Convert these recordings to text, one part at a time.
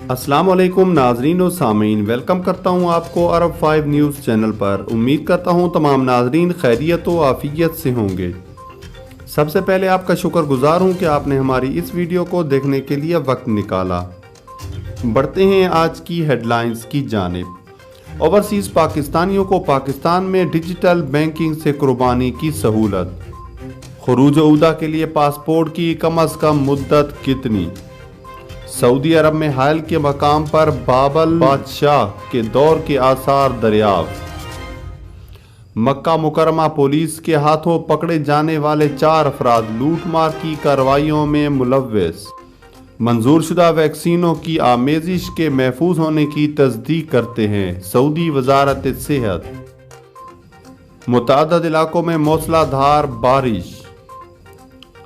अस्सलाम वालेकुम नाजरीन और सामीन, वेलकम करता हूं आपको अरब 5 न्यूज़ चैनल पर। उम्मीद करता हूं तमाम नाजरीन खैरियत व आफियत से होंगे। सबसे पहले आपका शुक्रगुजार हूं कि आपने हमारी इस वीडियो को देखने के लिए वक्त निकाला। बढ़ते हैं आज की हेडलाइंस की जानिब। ओवरसीज़ पाकिस्तानियों को पाकिस्तान में डिजिटल बैंकिंग से कुर्बानी की सहूलत। खुरूज उदा के लिए पासपोर्ट की कम अज़ कम मुद्दत कितनी? सऊदी अरब में हाल के मकाम पर बाबल बादशाह के दौर के आसार दरियाफ्त। मक्का मुकरमा पुलिस के हाथों पकड़े जाने वाले 4 अफराद लूटमार की कार्रवाइयों में मुलव्वस। मंजूर शुदा वैक्सीनों की आमेजिश के महफूज होने की तस्दीक करते हैं सऊदी वजारत सेहत। मुतअद्दिद इलाकों में मूसलाधार बारिश।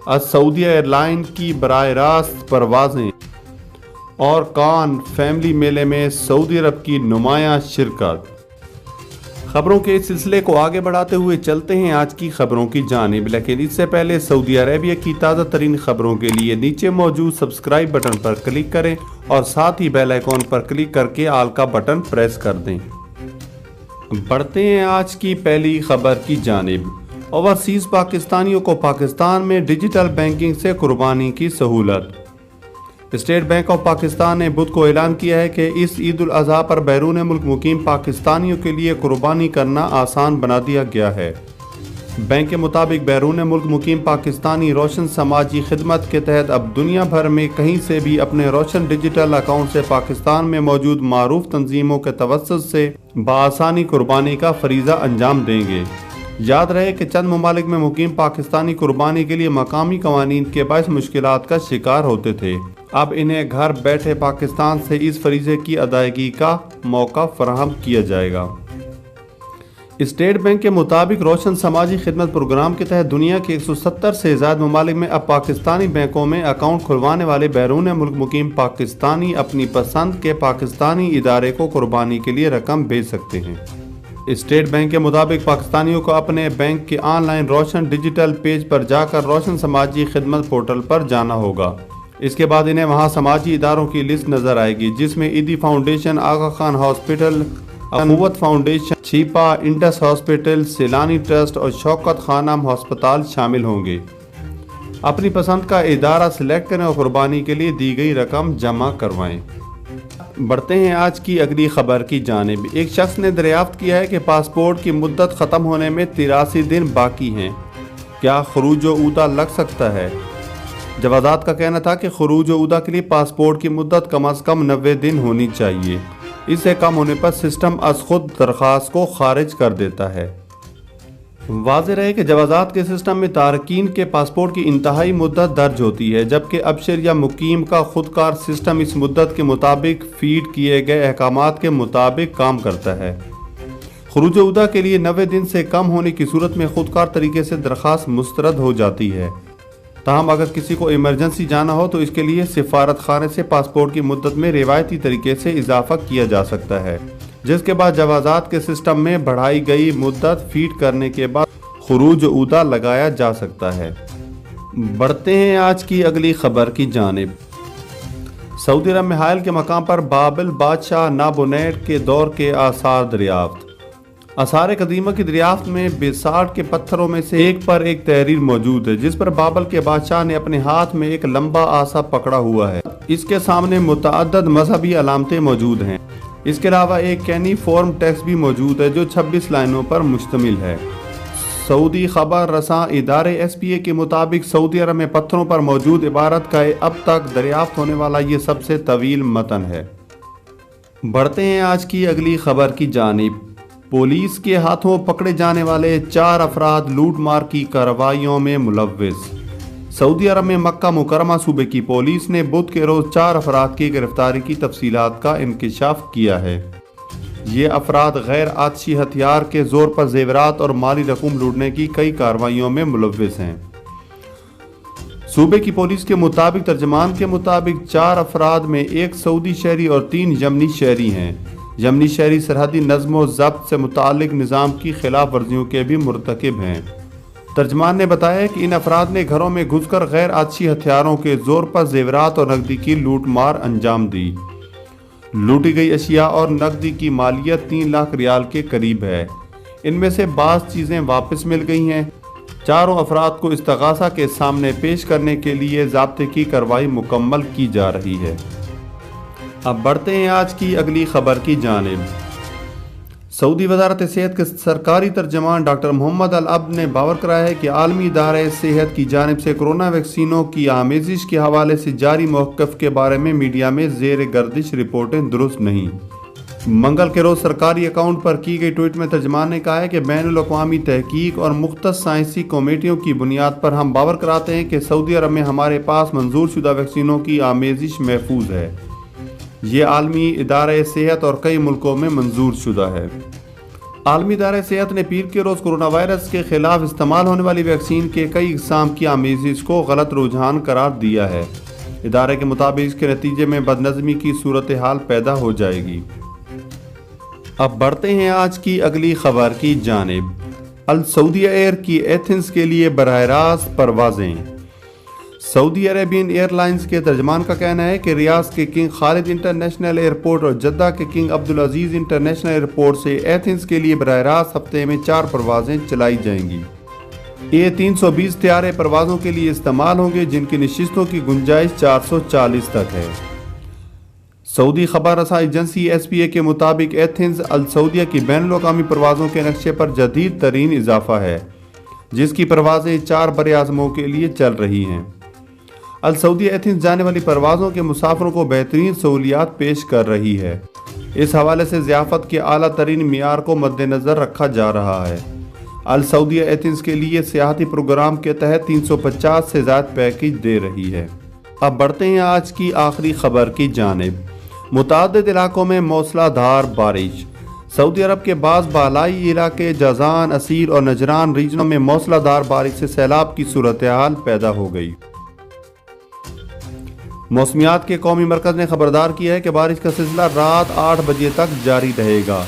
अज सऊदी एयरलाइन की बराह रास्त परवाजें और कान फैमिली मेले में सऊदी अरब की नुमायां शिरकत। खबरों के इस सिलसिले को आगे बढ़ाते हुए चलते हैं आज की खबरों की जानिब, लेकिन इससे पहले सऊदी अरेबिया की ताज़ा तरीन खबरों के लिए नीचे मौजूद सब्सक्राइब बटन पर क्लिक करें और साथ ही बेल आइकॉन पर क्लिक करके आल का बटन प्रेस कर दें। बढ़ते हैं आज की पहली खबर की जानिब। ओवरसीज़ पाकिस्तानियों को पाकिस्तान में डिजिटल बैंकिंग से कुर्बानी की सहूलत। स्टेट बैंक ऑफ पाकिस्तान ने बुध को ऐलान किया है कि इस ईद उल अज़हा पर बैरून मुल्क मुकीम पाकिस्तानियों के लिए कुर्बानी करना आसान बना दिया गया है। बैंक के मुताबिक बैरून मुल्क मुकीम पाकिस्तानी रोशन समाजी खिदमत के तहत अब दुनिया भर में कहीं से भी अपने रोशन डिजिटल अकाउंट से पाकिस्तान में मौजूद मारूफ तंजीमों के तवस्सुत से बआसानी कुर्बानी का फरीज़ा अंजाम देंगे। याद रहे कि चंद ममालिक में मुकीम पाकिस्तानी कुर्बानी के लिए मकामी कवानीन के बायस मुश्किलात का शिकार होते थे। अब इन्हें घर बैठे पाकिस्तान से इस फरीज़े की अदायगी का मौका फराहम किया जाएगा। स्टेट बैंक के मुताबिक रोशन समाजी खिदमत प्रोग्राम के तहत दुनिया के 170 से ज़्यादा ममालिक में अब पाकिस्तानी बैंकों में अकाउंट खुलवाने वाले बैरून मुल्क मुकीम पाकिस्तानी अपनी पसंद के पाकिस्तानी इदारे को कुर्बानी के लिए रकम भेज सकते हैं। स्टेट बैंक के मुताबिक पाकिस्तानियों को अपने बैंक के ऑनलाइन रोशन डिजिटल पेज पर जाकर रोशन समाजी खिदमत पोर्टल पर जाना होगा। इसके बाद इन्हें वहां समाजी इदारों की लिस्ट नजर आएगी, जिसमें ईदी फाउंडेशन, आगा खान हॉस्पिटल, अखुवत फाउंडेशन, छिपा, इंडस हॉस्पिटल, सैलानी ट्रस्ट और शौकत खानम हस्पताल शामिल होंगे। अपनी पसंद का इदारा सिलेक्ट करें और कुर्बानी के लिए दी गई रकम जमा करवाएं। बढ़ते हैं आज की अगली खबर की जानिब। एक शख्स ने दरियाफ्त किया है कि पासपोर्ट की मुद्दत ख़त्म होने में 83 दिन बाकी हैं। क्या खुरूज उदा लग सकता है? जवाजात का कहना था कि खुरूज उदा के लिए पासपोर्ट की मुद्दत कम अज़ कम 90 दिन होनी चाहिए। इससे कम होने पर सिस्टम अज खुद दरख्वास्त को खारिज कर देता है। वाज़ेह रहे कि जवाजात के सिस्टम में तारकीन के पासपोर्ट की इंतहाई मुद्दत दर्ज होती है, जबकि अबशर या मुकीम का खुदकार सिस्टम इस मुद्दत के मुताबिक फीड किए गए अहकामात के मुताबिक काम करता है। खुरूज उदा के लिए 90 दिन से कम होने की सूरत में खुदकार तरीके से दरख्वास्त मुस्तरद हो जाती है। ताहम अगर किसी को इमरजेंसी जाना हो तो इसके लिए सिफारत खाने से पासपोर्ट की मुद्दत में रिवायती तरीके से इजाफा किया जा सकता है, जिसके बाद जवाजात के सिस्टम में बढ़ाई गई मुद्दत फीड करने के बाद खुरूज उदा लगाया जा सकता है। बढ़ते हैं आज की अगली खबर की जानिब। सऊदी अरब में हाल के मकाम पर बाबल बादशाह नाबोनेट के दौर के आसार दरियाफ्त। आसार कदीमा की दरियाफ्त में बेसाल्ट के पत्थरों में से एक पर एक तहरीर मौजूद है, जिस पर बाबल के बादशाह ने अपने हाथ में एक लंबा आसा पकड़ा हुआ है। इसके सामने मुतअद्दिद मजहबी अलामतें मौजूद हैं। इसके अलावा एक कैनीफॉर्म टेक्स्ट भी मौजूद है जो 26 लाइनों पर मुश्तमिल है। सऊदी खबर रसां इदारे SPA के मुताबिक सऊदी अरब में पत्थरों पर मौजूद इबारत का अब तक दरियाफ्त होने वाला ये सबसे तवील मतन है। बढ़ते हैं आज की अगली खबर की जानिब। पुलिस के हाथों पकड़े जाने वाले 4 अफराद लूटमार की कार्रवाइयों में मुलव्वस। सऊदी अरब में मक्का मुकरमा सूबे की पुलिस ने बुध के रोज 4 अफराद की गिरफ्तारी की तफसीलात का इंकिशाफ किया है। ये अफराद गैर आतिशी हथियार के जोर पर जेवरात और माली रकूम लूटने की कई कार्रवाइयों में मुलव्वस हैं। सूबे की पुलिस के मुताबिक तर्जमान के मुताबिक 4 अफराद में एक सऊदी शहरी और 3 यमनी शहरी हैं। यमनी शहरी सरहदी नज़्म व ज़ब्त से मुतालिक निज़ाम की खिलाफ वर्जियों के भी मुर्तकिब हैं। तर्जमान ने बताया कि इन अफराद ने घरों में घुसकर गैर आतिशी हथियारों के जोर पर जेवरात और नकदी की लूट मार अंजाम दी। लूटी गई अशिया और नकदी की मालियत 3 लाख रियाल के करीब है। इनमें से बाज़ चीज़ें वापस मिल गई हैं। चारों अफराद को इस्तगासा के सामने पेश करने के लिए ज़ाब्ते की कार्रवाई मुकम्मल की जा रही है। अब बढ़ते हैं आज की अगली खबर की जानिब। सऊदी वज़ारत सेहत के सरकारी तर्जमान डॉक्टर मोहम्मद अल अब्द ने बावर कराया है कि आलमी इदारे सेहत की जानिब से कोरोना वैक्सीनों की आमेजिश के हवाले से जारी मौक़िफ़ के बारे में मीडिया में ज़ेर गर्दिश रिपोर्टें दुरुस्त नहीं। मंगल के रोज़ सरकारी अकाउंट पर की गई ट्वीट में तर्जमान ने कहा है कि बैनुल अक़वामी तहकीक और मुख्तस साइंसी कमेटियों की बुनियाद पर हम बावर कराते हैं कि सऊदी अरब में हमारे पास मंजूर शुदा वैक्सीनों की आमेजिश महफूज है। ये आलमी इदारे सेहत और कई मुल्कों में मंजूर शुदा है। आलमी इदारे सेहत ने पीर के रोज़ कोरोना वायरस के ख़िलाफ़ इस्तेमाल होने वाली वैक्सीन के कई इक़साम की आमेजिश को गलत रुझान करार दिया है। इदारे के मुताबिक इसके नतीजे में बदनज़मी की सूरत हाल पैदा हो जाएगी। अब बढ़ते हैं आज की अगली खबर की जानिब। अल सऊदिया एयर की एथेंस के लिए बराह रास्त परवाज़ें। सऊदी अरेबियन एयरलाइंस के तर्जमान का कहना है कि रियाद के किंग खालिद इंटरनेशनल एयरपोर्ट और जद्दा के किंग अब्दुल अजीज़ इंटरनेशनल एयरपोर्ट से एथेंस के लिए बराह रास्त हफ्ते में 4 परवाज़ें चलाई जाएंगी। ये 320 तैयारे परवाज़ों के लिए इस्तेमाल होंगे, जिनकी नशिस्तों की गुंजाइश 440 तक है। सऊदी खबर रसा एजेंसी SPA के मुताबिक एथेंस अल सऊदिया की बैनुल अक़वामी परवाज़ों के नक्शे पर जदीद तरीन इजाफा है, जिसकी परवाज़ें 4 बरे-आज़मों के लिए चल रही हैं। अल सऊदिया एथेंस जाने वाली परवाज़ों के मुसाफिरों को बेहतरीन सहूलियात पेश कर रही है। इस हवाले से ज़ियाफ़त के आला तरीन मियार को मद्देनज़र रखा जा रहा है। अल सऊदिया एथेंस के लिए सियाहती प्रोग्राम के तहत 350 से ज़्यादा पैकेज दे रही है। अब बढ़ते हैं आज की आखिरी खबर की जानिब। मुताद्दिद इलाकों में मौसलाधार बारिश। सऊदी अरब के बाज़ बालाई इलाके जज़ान, असीर और नजरान रीजनों में मौसलाधार बारिश से सैलाब की सूरत हाल पैदा हो गई। मौसमियात के कौमी मरकज़ ने खबरदार किया है कि बारिश का सिलसिला रात 8 बजे तक जारी रहेगा।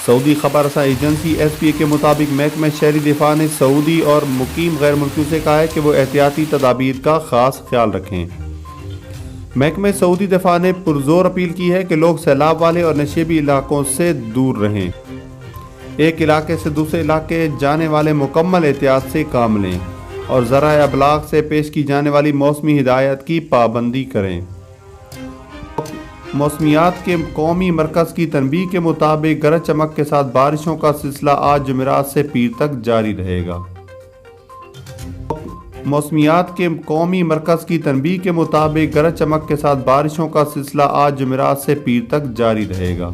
सऊदी खबर रसा एजेंसी SPA के मुताबिक महकमा शहरी दिफा ने सऊदी और मुकीम गैर मुल्कियों से कहा है कि वो एहतियाती तदाबीर का ख़ास ख्याल रखें। महकमा सऊदी दिफा ने पुरजोर अपील की है कि लोग सैलाब वाले और नशेबी इलाकों से दूर रहें। एक इलाके से दूसरे इलाके जाने वाले मुकम्मल एहतियात से काम लें और ज़राए अबलाग से पेश की जाने वाली मौसमी हिदायत की पाबंदी करें। मौसमियात के कौमी मरकज़ की तनबीह के मुताबिक गरज चमक के साथ बारिशों का सिलसिला आज जुमेरात से पीर तक जारी रहेगा। मौसमियात के कौमी मरकज़ की तनबीह के मुताबिक गरज चमक के साथ बारिशों का सिलसिला आज जुमेरात से पीर तक जारी रहेगा।